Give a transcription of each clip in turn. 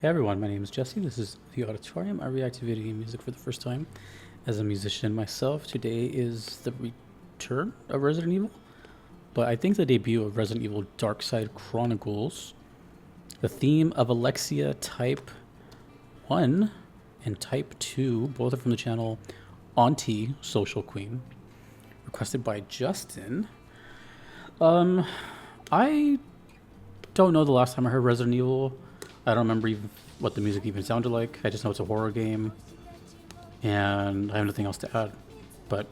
Hey everyone, my name is Jesse. This is The Auditorium. I react to video game music for the first time as a musician myself. Today is the return of Resident Evil, but I think the debut of Resident Evil Darkside Chronicles. The theme of Alexia Type 1 and Type 2, both are from the channel Auntie Social Queen, requested by Justin. I don't know the last time I heard Resident Evil. I don't remember even what the music even sounded like. I just know it's a horror game, and I have nothing else to add. But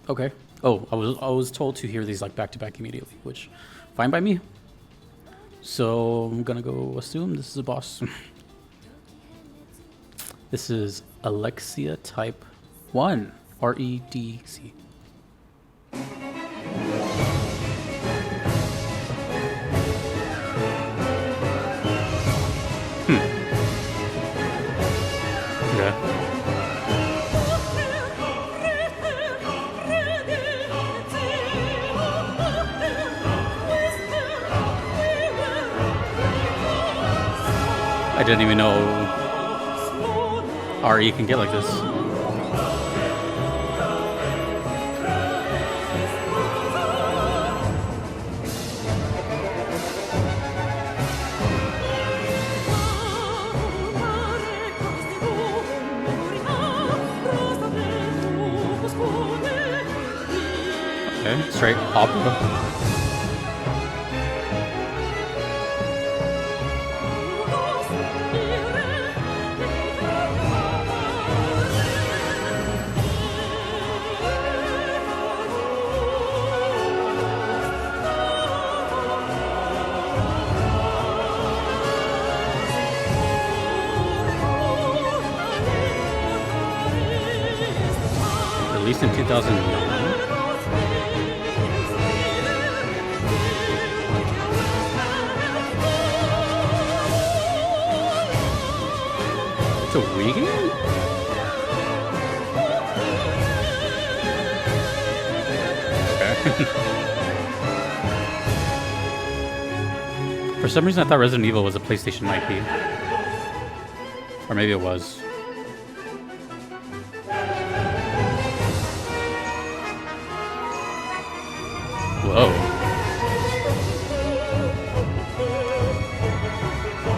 okay. Oh, I was told to hear these like back to back immediately, which fine by me. So I'm gonna go assume this is a boss. This is Alexia Type 1, REDC. Yeah. I didn't even know RE can get like this. Okay, straight opera. Released in 2009. It's a Wii game? Okay. For some reason I thought Resident Evil was a PlayStation IP. Or maybe it was. Whoa.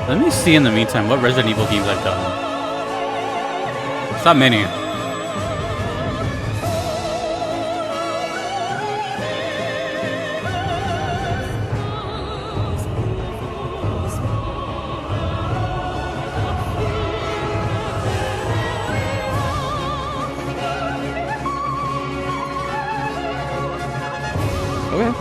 Let me see in the meantime what Resident Evil games I've done. It's not many. Okay.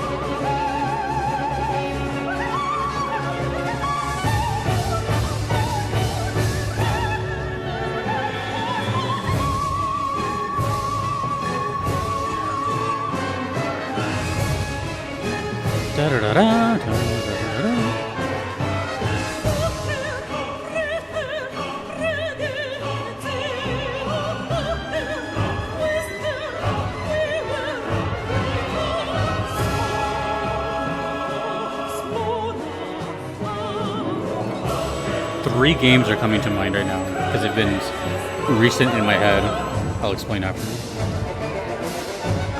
Da, da, da, da, da, da, da. Three games are coming to mind right now because they've been recent in my head. I'll explain after.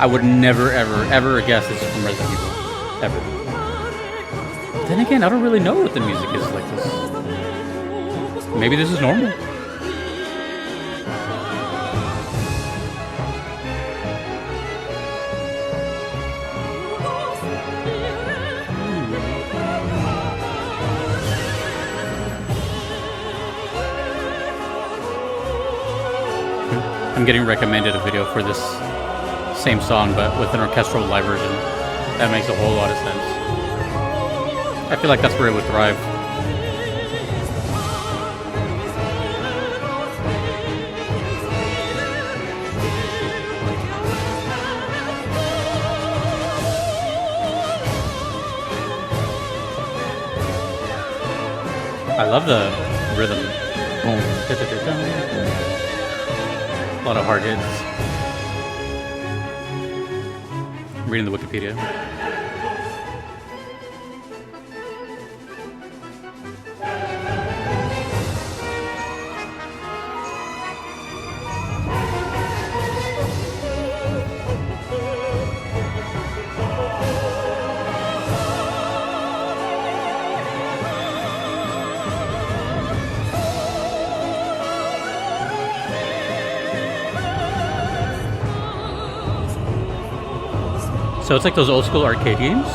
I would never, ever guess this is from Resident Evil. Ever. Then again, I don't really know what the music is like this. Maybe this is normal. I'm getting recommended a video for this same song, but with an orchestral live version. That makes a whole lot of sense. I feel like that's where it would thrive. I love the rhythm. Boom. Da, da, da, da. A lot of hard hits. I'm reading the Wikipedia. So it's like those old school arcade games.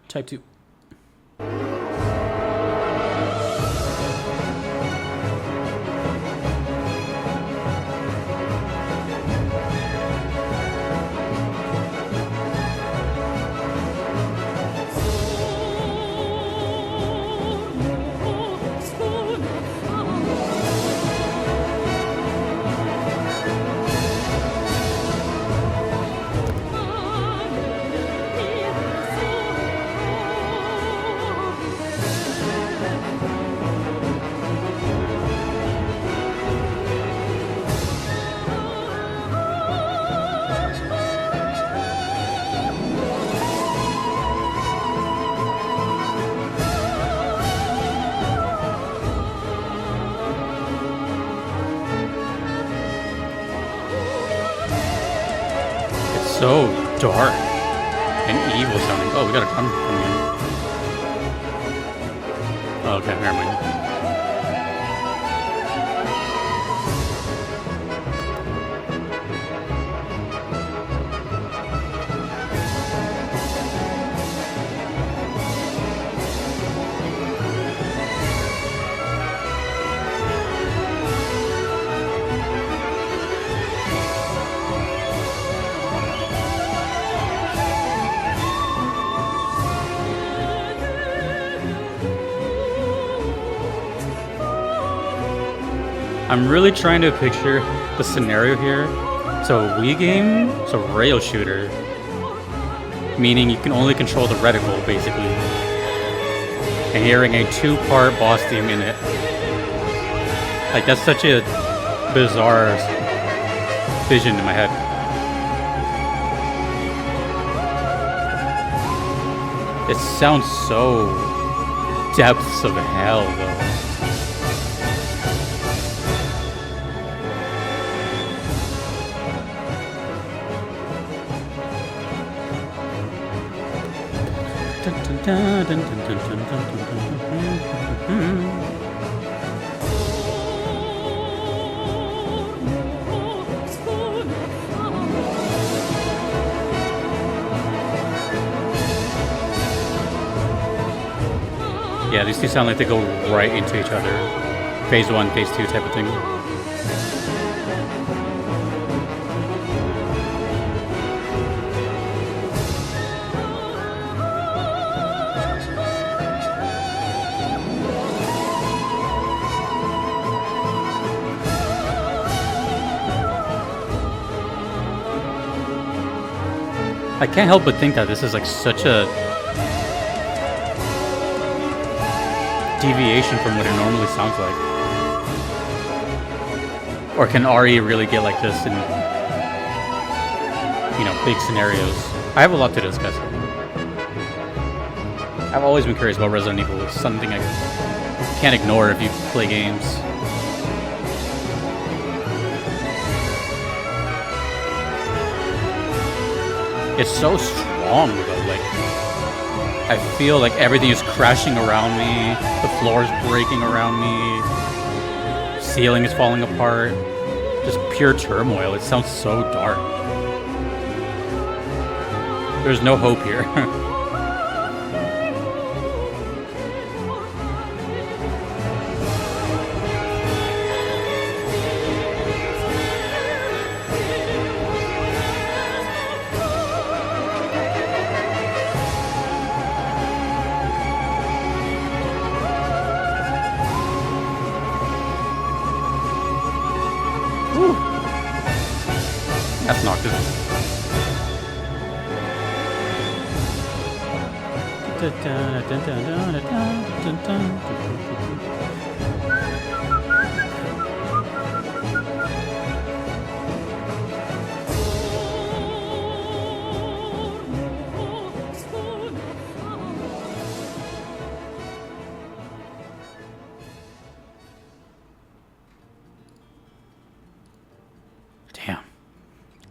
Type 2. So dark and evil sounding. Oh, we got a drum coming in. Oh, okay, never mind. I'm really trying to picture the scenario here. So a Wii game, it's a rail shooter, meaning you can only control the reticle, basically. And hearing a 2-part boss theme in it. Like, that's such a bizarre vision in my head. It sounds so depths of hell, though. Yeah, these two sound like they go right into each other. Phase 1, phase 2 type of thing. I can't help but think that this is like such a deviation from what it normally sounds like. Or can RE really get like this in, you know, big scenarios? I have a lot to discuss. I've always been curious about Resident Evil. It's something I can't ignore if you play games. It's so strong though, like I feel like everything is crashing around me, the floor is breaking around me, ceiling is falling apart, just pure turmoil. It sounds so dark. There's no hope here. That's knocked it.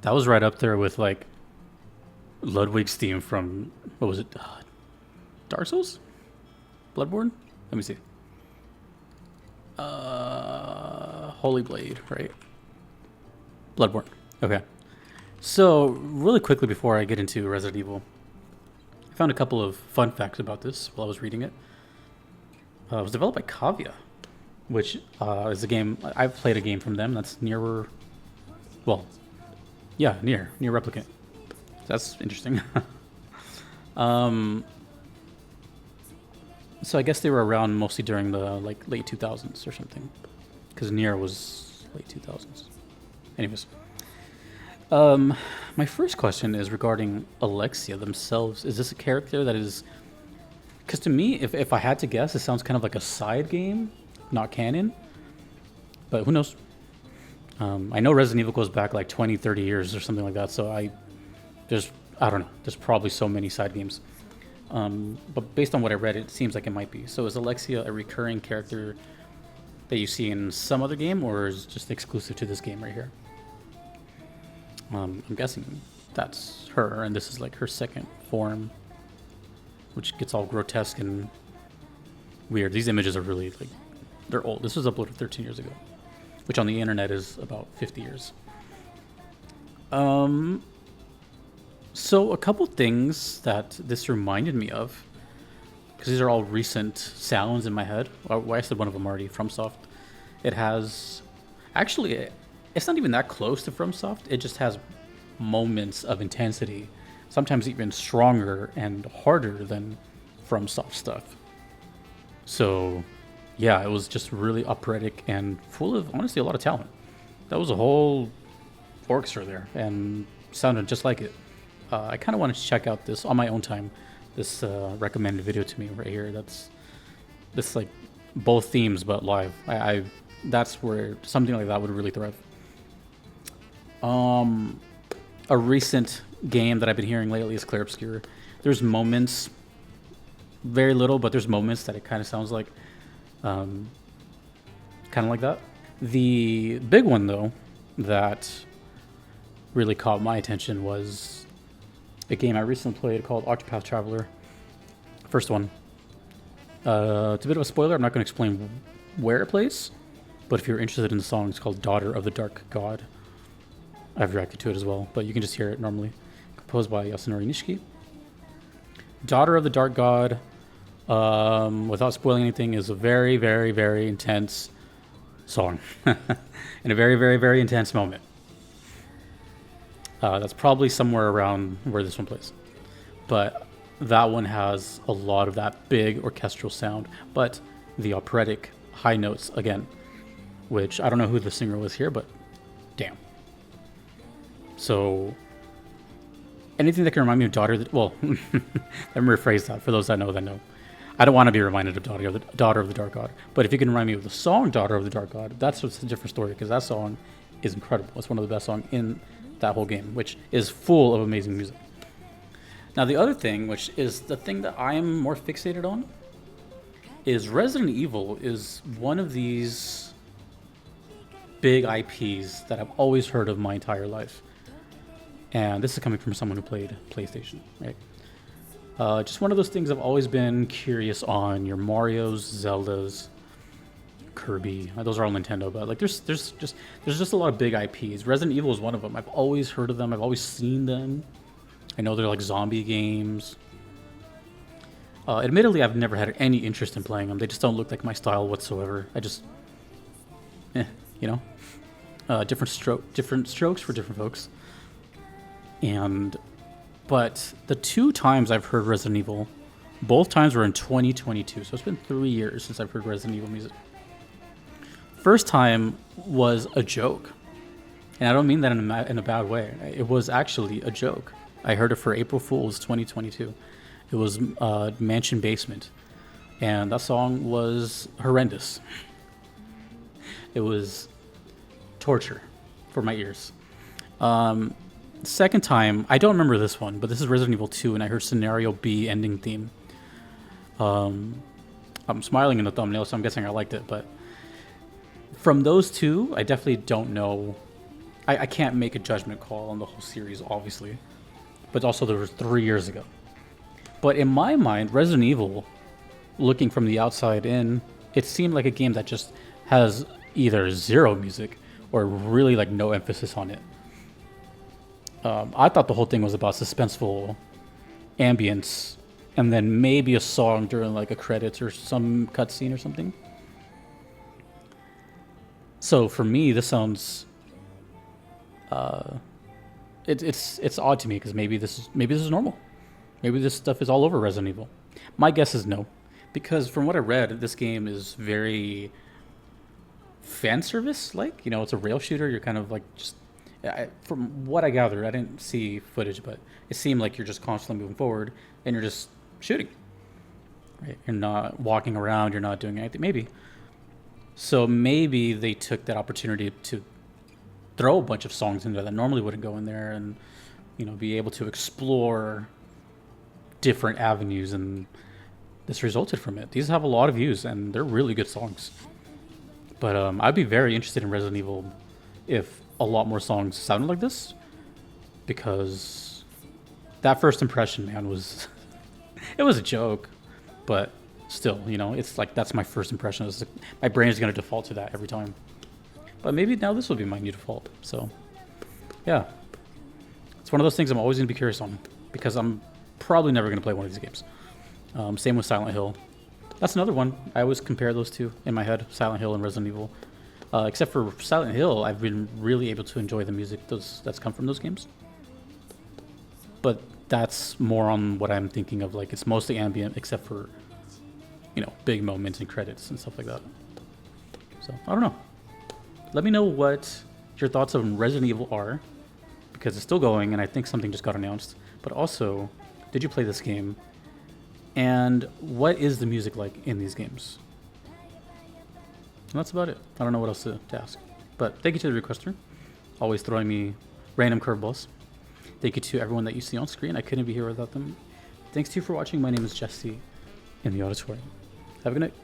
That was right up there with like Ludwig's theme from what was it? Dark Souls? Bloodborne? Let me see. Holy Blade, right? Bloodborne. Okay. So, really quickly before I get into Resident Evil, I found a couple of fun facts about this while I was reading it. It was developed by Kavia, which is a game. I've played a game from them that's near. Well, yeah, near Replicant. That's interesting. So I guess they were around mostly during the like late 2000s or something, because Nier was late 2000s. Anyways, my first question is regarding Alexia themselves. Is this a character that is? Because to me, if I had to guess, it sounds kind of like a side game, not canon. But who knows? I know Resident Evil goes back like 20, 30 years or something like that. So I don't know. There's probably so many side games. But based on what I read, it seems like it might be. So is Alexia a recurring character that you see in some other game, or is it just exclusive to this game right here? I'm guessing that's her, and this is like her second form, which gets all grotesque and weird. These images are really like, they're old. This was uploaded 13 years ago, which on the internet is about 50 years. So a couple things that this reminded me of, because these are all recent sounds in my head. Well, I said one of them already, FromSoft. It has, actually, it's not even that close to FromSoft. It just has moments of intensity, sometimes even stronger and harder than FromSoft stuff. So, yeah, it was just really operatic and full of, honestly, a lot of talent. That was a whole orchestra there, and sounded just like it. I kind of wanted to check out this on my own time. This recommended video to me right here. That's like both themes but live. I that's where something like that would really thrive. A recent game that I've been hearing lately is Clear Obscure. There's moments, very little, but there's moments that it kind of sounds like, kind of like that. The big one though that really caught my attention was a game I recently played called Octopath Traveler. First one. It's a bit of a spoiler. I'm not going to explain where it plays, but if you're interested in the song, it's called Daughter of the Dark God. I've reacted to it as well, but you can just hear it normally. Composed by Yasunori Nishiki. Daughter of the Dark God, without spoiling anything, is a very, very, very intense song. And a very, very, very intense moment. That's probably somewhere around where this one plays. But that one has a lot of that big orchestral sound, but the operatic high notes again, which I don't know who the singer was here, but damn. So anything that can remind me of Daughter, well, let me rephrase that for those that know. I don't want to be reminded of Daughter of the Dark God, but if you can remind me of the song Daughter of the Dark God, that's a different story, because that song is incredible. It's one of the best songs in that whole game, which is full of amazing music. Now the other thing, which is the thing that I'm more fixated on, is Resident Evil is one of these big IPs that I've always heard of my entire life. And this is coming from someone who played PlayStation, right? Just one of those things I've always been curious on. Your Marios, Zeldas, Kirby. Those are all Nintendo, but like there's just a lot of big IPs. Resident Evil is one of them. I've always heard of them. I've always seen them. I know they're like zombie games. Admittedly, I've never had any interest in playing them. They just don't look like my style whatsoever. I just, different strokes for different folks. But the two times I've heard Resident Evil, both times were in 2022. So it's been 3 years since I've heard Resident Evil music. First time was a joke, and I don't mean that in a bad way. It was actually a joke. I heard it for April Fool's 2022. It was Mansion Basement, and that song was horrendous. It was torture for my ears. Second time, I don't remember this one, but this is Resident Evil 2, and I heard Scenario B ending theme. I'm smiling in the thumbnail, so I'm guessing I liked it, but from those two, I definitely don't know I can't make a judgment call on the whole series, obviously. But also, there was 3 years ago. But in my mind, Resident Evil, looking from the outside in, it seemed like a game that just has either zero music or really like no emphasis on it. I thought the whole thing was about suspenseful ambience and then maybe a song during like a credits or some cutscene or something. So for me, this sounds it's odd to me because maybe this is normal. Maybe this stuff is all over Resident Evil. My guess is no, because from what I read, this game is very fan service like. You know, it's a rail shooter. You're kind of like just from what I gathered, I didn't see footage, but it seemed like you're just constantly moving forward and you're just shooting. Right? You're not walking around. You're not doing anything. Maybe. So maybe they took that opportunity to throw a bunch of songs in there that normally wouldn't go in there, and be able to explore different avenues, and this resulted from it. These have a lot of views and they're really good songs. But I'd be very interested in Resident Evil if a lot more songs sounded like this, because that first impression, man, was it was a joke, but still, it's like that's my first impression. It's like, my brain is going to default to that every time. But maybe now this will be my new default. So, yeah, it's one of those things I'm always going to be curious on, because I'm probably never going to play one of these games. Same with Silent Hill. That's another one. I always compare those two in my head, Silent Hill and Resident Evil. Except for Silent Hill, I've been really able to enjoy the music that's come from those games. But that's more on what I'm thinking of. Like, it's mostly ambient, except for, big moments and credits and stuff like that. So, I don't know. Let me know what your thoughts on Resident Evil are, because it's still going, and I think something just got announced. But also, did you play this game? And what is the music like in these games? And that's about it. I don't know what else to ask. But thank you to the requester, always throwing me random curveballs. Thank you to everyone that you see on screen. I couldn't be here without them. Thanks to you for watching. My name is Jesse in the auditorium. Have a good night.